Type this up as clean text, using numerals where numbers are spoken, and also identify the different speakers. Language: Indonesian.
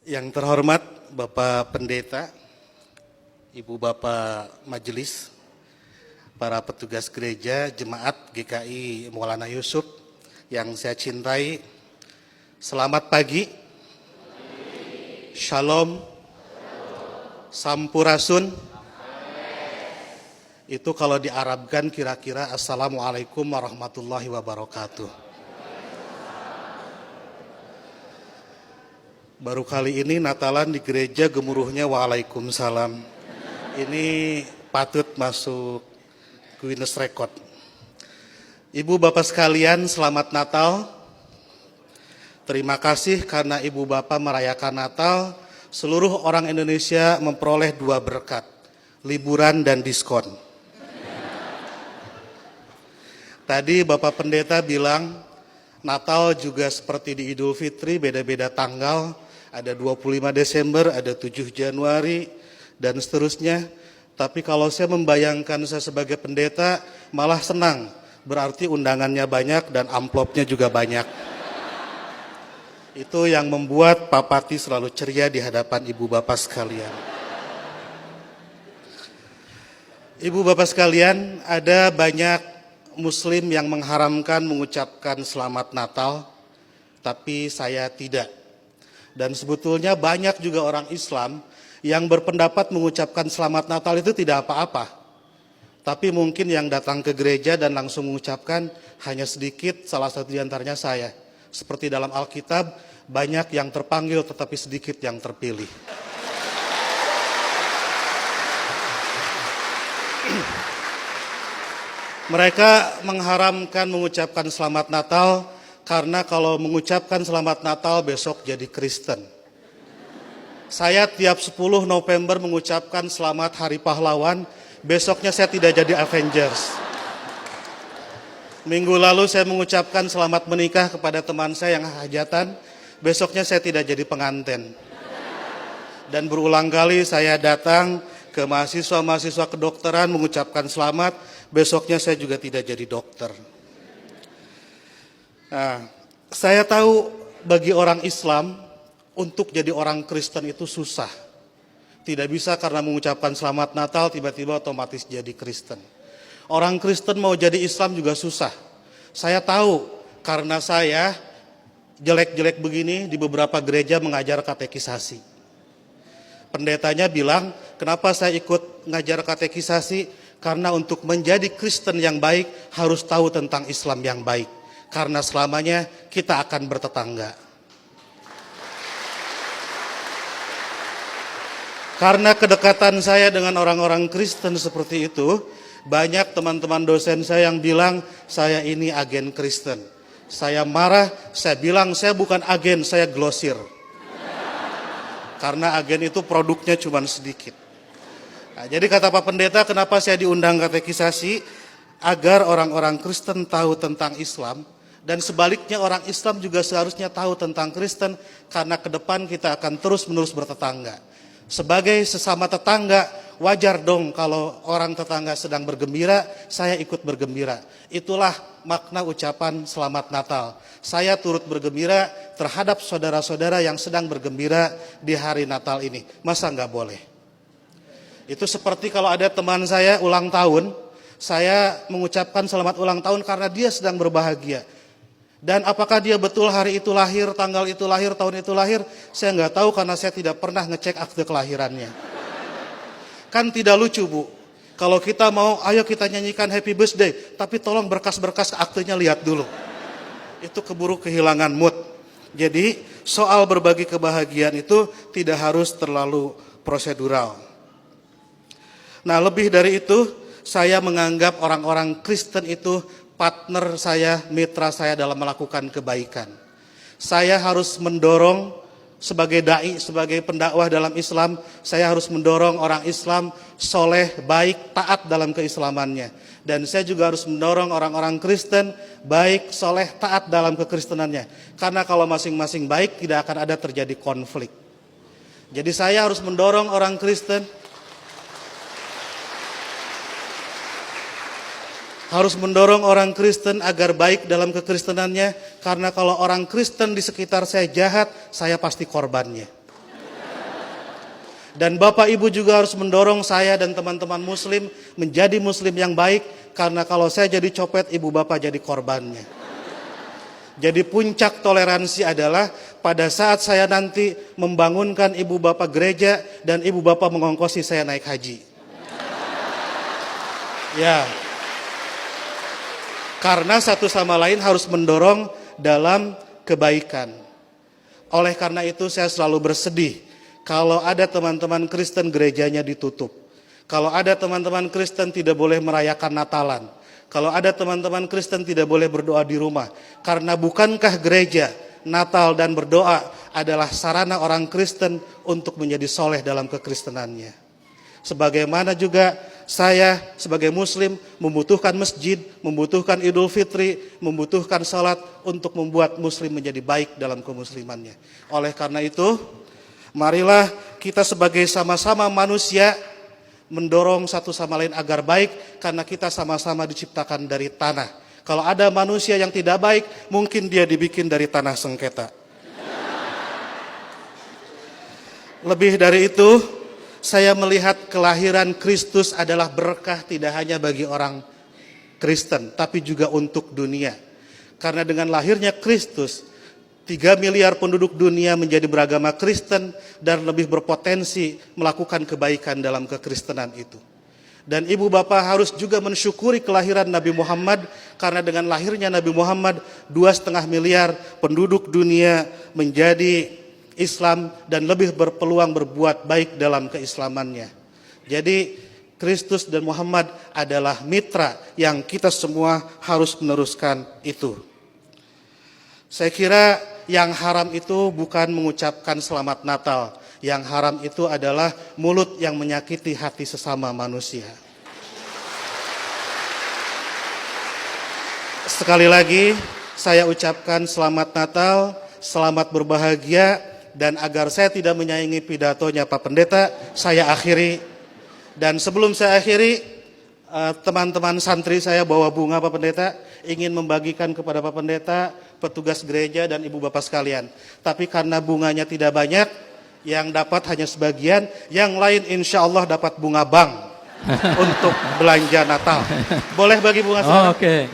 Speaker 1: Yang terhormat Bapak Pendeta, Ibu Bapak Majelis, para petugas gereja, jemaat GKI Maulana Yusuf yang saya cintai, selamat pagi, Shalom, Sampurasun. Itu kalau diarabkan kira-kira Assalamualaikum warahmatullahi wabarakatuh. Baru kali ini Natalan di gereja gemuruhnya Waalaikumsalam. Ini patut masuk Guinness Record. Ibu Bapak sekalian, selamat Natal. Terima kasih karena Ibu Bapak merayakan Natal. Seluruh orang Indonesia memperoleh 2 berkat, liburan dan diskon. Tadi Bapak Pendeta bilang Natal juga seperti di Idul Fitri, beda-beda tanggal. Ada 25 Desember, ada 7 Januari, dan seterusnya. Tapi kalau saya membayangkan saya sebagai pendeta, malah senang. Berarti undangannya banyak dan amplopnya juga banyak. Itu yang membuat Pak Pati selalu ceria di hadapan Ibu Bapak sekalian. Ibu Bapak sekalian, ada banyak Muslim yang mengharamkan mengucapkan selamat Natal, tapi saya tidak. Dan sebetulnya banyak juga orang Islam yang berpendapat mengucapkan selamat Natal itu tidak apa-apa. Tapi mungkin yang datang ke gereja dan langsung mengucapkan hanya sedikit, salah satu di antaranya saya. Seperti dalam Alkitab, banyak yang terpanggil tetapi sedikit yang terpilih. Mereka mengharamkan mengucapkan selamat Natal karena kalau mengucapkan selamat Natal besok jadi Kristen. Saya tiap 10 November mengucapkan selamat Hari Pahlawan, besoknya saya tidak jadi Avengers. Minggu lalu saya mengucapkan selamat menikah kepada teman saya yang hajatan, besoknya saya tidak jadi pengantin. Dan berulang kali saya datang ke mahasiswa-mahasiswa kedokteran mengucapkan selamat, besoknya saya juga tidak jadi dokter. Nah, saya tahu bagi orang Islam, untuk jadi orang Kristen itu susah. Tidak bisa karena mengucapkan selamat Natal, tiba-tiba otomatis jadi Kristen. Orang Kristen mau jadi Islam juga susah. Saya tahu karena saya jelek-jelek begini di beberapa gereja mengajar katekisasi. Pendetanya bilang, kenapa saya ikut ngajar katekisasi? Karena untuk menjadi Kristen yang baik harus tahu tentang Islam yang baik. Karena selamanya kita akan bertetangga. Karena kedekatan saya dengan orang-orang Kristen seperti itu, banyak teman-teman dosen saya yang bilang saya ini agen Kristen. Saya marah, saya bilang saya bukan agen, saya glosir. Karena agen itu produknya cuma sedikit. Nah, jadi kata Pak Pendeta, kenapa saya diundang katekisasi? Agar orang-orang Kristen tahu tentang Islam, dan sebaliknya orang Islam juga seharusnya tahu tentang Kristen, karena ke depan kita akan terus-menerus bertetangga. Sebagai sesama tetangga, wajar dong kalau orang tetangga sedang bergembira, saya ikut bergembira. Itulah makna ucapan selamat Natal. Saya turut bergembira terhadap saudara-saudara yang sedang bergembira di hari Natal ini. Masa nggak boleh? Itu seperti kalau ada teman saya ulang tahun, saya mengucapkan selamat ulang tahun karena dia sedang berbahagia. Dan apakah dia betul hari itu lahir, tanggal itu lahir, tahun itu lahir, saya nggak tahu karena saya tidak pernah ngecek akte kelahirannya. Kan tidak lucu, Bu. Kalau kita mau, ayo kita nyanyikan happy birthday, tapi tolong berkas-berkas aktenya lihat dulu. Itu keburu kehilangan mood. Jadi soal berbagi kebahagiaan itu tidak harus terlalu prosedural. Nah, lebih dari itu, saya menganggap orang-orang Kristen itu partner saya, mitra saya dalam melakukan kebaikan. Saya harus mendorong sebagai dai, sebagai pendakwah dalam Islam, saya harus mendorong orang Islam soleh, baik, taat dalam keislamannya. Dan saya juga harus mendorong orang-orang Kristen baik, soleh, taat dalam kekristenannya. Karena kalau masing-masing baik, tidak akan ada terjadi konflik. Jadi saya harus mendorong orang Kristen agar baik dalam kekristenannya, karena kalau orang Kristen di sekitar saya jahat, saya pasti korbannya. Dan Bapak Ibu juga harus mendorong saya dan teman-teman muslim menjadi muslim yang baik, karena kalau saya jadi copet, ibu bapak jadi korbannya. Jadi puncak toleransi adalah pada saat saya nanti membangunkan ibu bapak gereja dan ibu bapak mengongkosi saya naik haji. Ya. Karena satu sama lain harus mendorong dalam kebaikan. Oleh karena itu saya selalu bersedih kalau ada teman-teman Kristen gerejanya ditutup. Kalau ada teman-teman Kristen tidak boleh merayakan Natalan. Kalau ada teman-teman Kristen tidak boleh berdoa di rumah. Karena bukankah gereja, Natal dan berdoa adalah sarana orang Kristen untuk menjadi soleh dalam kekristenannya. Sebagaimana juga saya sebagai muslim membutuhkan masjid, membutuhkan Idul Fitri, membutuhkan salat untuk membuat muslim menjadi baik dalam kemuslimannya. Oleh karena itu, marilah kita sebagai sama-sama manusia mendorong satu sama lain agar baik, karena kita sama-sama diciptakan dari tanah. Kalau ada manusia yang tidak baik, mungkin dia dibikin dari tanah sengketa. Lebih dari itu, saya melihat kelahiran Kristus adalah berkah tidak hanya bagi orang Kristen, tapi juga untuk dunia. Karena dengan lahirnya Kristus, 3 miliar penduduk dunia menjadi beragama Kristen dan lebih berpotensi melakukan kebaikan dalam kekristenan itu. Dan ibu bapak harus juga mensyukuri kelahiran Nabi Muhammad, karena dengan lahirnya Nabi Muhammad 2,5 miliar penduduk dunia menjadi Islam dan lebih berpeluang berbuat baik dalam keislamannya. Jadi Kristus dan Muhammad adalah mitra yang kita semua harus meneruskan itu. Saya kira yang haram itu bukan mengucapkan selamat Natal. Yang haram itu adalah mulut yang menyakiti hati sesama manusia. Sekali lagi saya ucapkan selamat Natal, selamat berbahagia, dan agar saya tidak menyaingi pidatonya Pak Pendeta, saya akhiri. Dan sebelum saya akhiri, teman-teman santri saya bawa bunga Pak Pendeta, ingin membagikan kepada Pak Pendeta, petugas gereja dan ibu bapak sekalian. Tapi karena bunganya tidak banyak, yang dapat hanya sebagian, yang lain insya Allah dapat bunga bank untuk belanja Natal. Boleh bagi bunga saya?
Speaker 2: Oke.